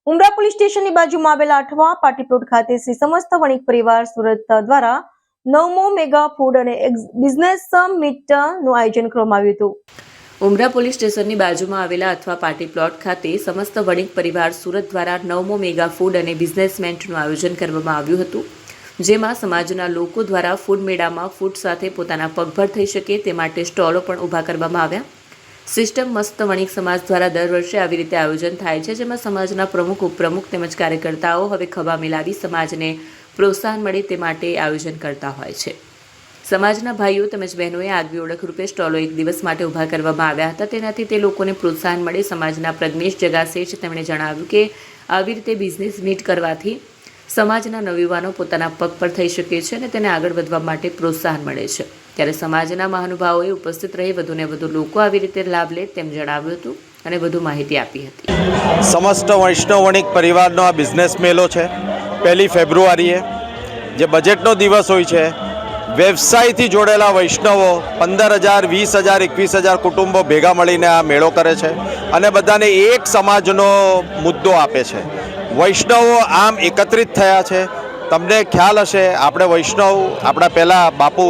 ઉમરા police સ્ટેશનની બાજુમાં આવેલા અઠવા પાર્ટી પ્લોટ ખાતે શ્રી સમસ્ત વણિક પરિવાર સુરત દ્વારા 9મો મેગા ફૂડ અને બિઝનેસ મીટનું આયોજન કરવામાં આવ્યું હતું। ઉમરા પોલીસ સ્ટેશનની બાજુમાં આવેલા અઠવા પાર્ટી પ્લોટ ખાતે સમસ્ત વણિક પરિવાર સુરત દ્વારા 9મો મેગા ફૂડ અને બિઝનેસ મીટનું આયોજન કરવામાં આવ્યું હતું, જેમાં સમાજના લોકો દ્વારા ફૂડ મેળામાં ફૂડ સાથે પોતાના પગભર થઈ શકે તે માટે સ્ટોલો પણ ઊભા કરવામાં આવ્યા। સિસ્ટમ મસ્ત વણિક સમાજ દ્વારા દર વર્ષે આવી રીતે આયોજન થાય છે, જેમાં સમાજના પ્રમુખ, ઉપપ્રમુખ તેમજ કાર્યકર્તાઓ હવે ખભા મિલાવી સમાજને પ્રોત્સાહન મળે તે માટે આયોજન કરતા હોય છે। સમાજના ભાઈઓ તેમજ બહેનોએ આગવી ઓળખ રૂપે સ્ટોલો એક દિવસ માટે ઊભા કરવામાં આવ્યા હતા, તેનાથી તે લોકોને પ્રોત્સાહન મળે। સમાજના પ્રજ્ઞેશ જગાસેઠ તેમણે જણાવ્યું કે આવી રીતે બિઝનેસ મીટ કરવાથી સમાજના નવયુવાનો પોતાના પગ પર થઈ શકે છે અને તેને આગળ વધવા માટે પ્રોત્સાહન મળે છે। ત્યારે સમાજના મહાનુભાવોએ ઉપસ્થિત રહી વધુને વધુ લોકો આવી રીતે લાભ લે તેમ જણાવ્યું હતું અને વધુ માહિતી આપી હતી। સમસ્ત વૈષ્ણવ વણિક પરિવારનો આ બિઝનેસ મેળો છે। 1 ફેબ્રુઆરીએ જે બજેટનો દિવસ હોય છે, વ્યવસાયથી જોડેલા વૈષ્ણવો 15,000, 20,000, 21,000 કુટુંબો ભેગા મળીને આ મેળો કરે છે અને બધાને એક સમાજનો મુદ્દો આપે છે। વૈષ્ણવો આમ એકત્રિત થયા છે। તમને ખ્યાલ હશે, આપણે વૈષ્ણવ આપણા પહેલાં બાપુ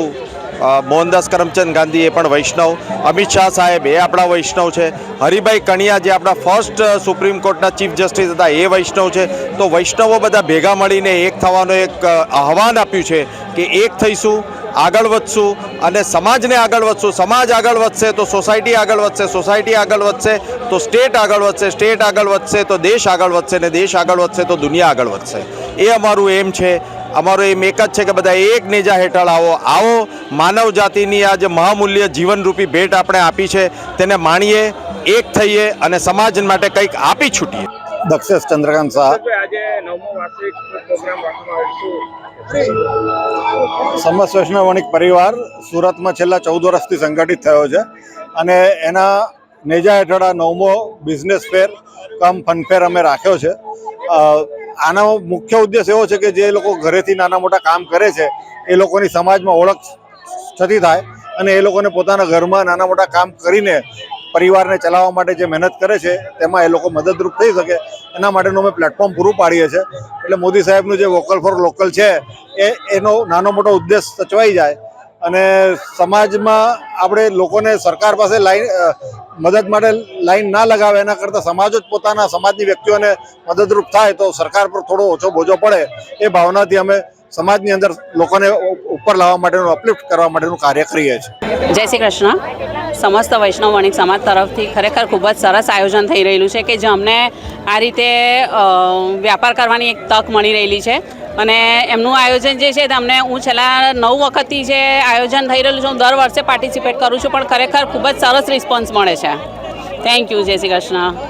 મોહનદાસ કરમચંદ ગાંધી એ પણ વૈષ્ણવ, અમિત શાહ સાહેબ એ આપણા વૈષ્ણવ છે, હરિભાઈ કણિયા જે આપણા ફર્સ્ટ સુપ્રીમ કોર્ટના ચીફ જસ્ટિસ હતા એ વૈષ્ણવ છે। તો વૈષ્ણવો બધા ભેગા મળીને એક થવાનો એક આહવાન આપ્યું છે કે એક થઈશું, આગળ વધશું અને સમાજને આગળ વધશું। સમાજ આગળ વધશે તો સોસાયટી આગળ વધશે, સોસાયટી આગળ વધશે તો સ્ટેટ આગળ વધશે, સ્ટેટ આગળ વધશે તો દેશ આગળ વધશે ને દેશ આગળ વધશે તો દુનિયા આગળ વધશે। એ અમારું એમ છે। અમારો એમ એક જ છે કે બધા એક નેજા હેઠળ આવો માનવ જાતિની આ જે મહામૂલ્ય જીવનરૂપી ભેટ આપણે આપી છે તેને માણીએ, એક થઈએ અને સમાજ માટે કંઈક આપી છૂટીએ। દક્ષેશ ચંદ્રકાંત શાહ। આજે 9મો વાર્ષિક પ્રોગ્રામ રાખવામાં આવ્યો છે। સમસ્ત વૈષ્ણવ વણિક પરિવાર સુરતમાં છેલ્લા 14 વર્ષથી સંગઠિત થયો છે અને એના નેજા હેઠળ આ 9મો બિઝનેસ ફેર કમ ફન ફેર અમે રાખ્યો છે। આનો મુખ્ય ઉદ્દેશ એવો છે કે જે લોકો ઘરેથી નાના મોટા કામ કરે છે એ લોકોની સમાજમાં ઓળખ થતી થાય અને એ લોકોને પોતાના ઘરમાં નાના મોટા કામ કરીને પરિવારને ચલાવવા માટે જે મહેનત કરે છે તેમાં એ લોકો મદદરૂપ થઈ શકે એના માટેનું અમે પ્લેટફોર્મ પૂરું પાડીએ છીએ। એટલે મોદી સાહેબનું જે વોકલ ફોર લોકલ છે એનો નાનો મોટો ઉદ્દેશ સચવાઈ જાય અને સમાજમાં આપણે લોકોને સરકાર પાસે મદદ માટે લાઈન ના લગાવે, એના કરતાં સમાજ જ પોતાના સમાજની વ્યક્તિઓને મદદરૂપ થાય તો સરકાર પર થોડો ઓછો બોજો પડે એ ભાવનાથી અમે સમાજની અંદર લોકોને ઉપર લાવવા માટેનું, અપલિફ્ટ કરવા માટેનું કાર્ય કરીએ છીએ। જય શ્રી કૃષ્ણ। સમસ્ત વૈષ્ણવ વણિક સમાજ તરફથી ખરેખર ખૂબ જ સરસ આયોજન થઈ રહેલું છે કે જે અમને આ રીતે વ્યાપાર કરવાની એક તક મળી રહેલી છે અને એમનું આયોજન જે છે તે અમને હું છેલ્લા 9 વખતથી જે આયોજન થઈ રહેલું છે હું દર વર્ષે પાર્ટિસિપેટ કરું છું, પણ ખરેખર ખૂબ જ સરસ રિસ્પોન્સ મળે છે। Thank you. જય શ્રી કૃષ્ણ।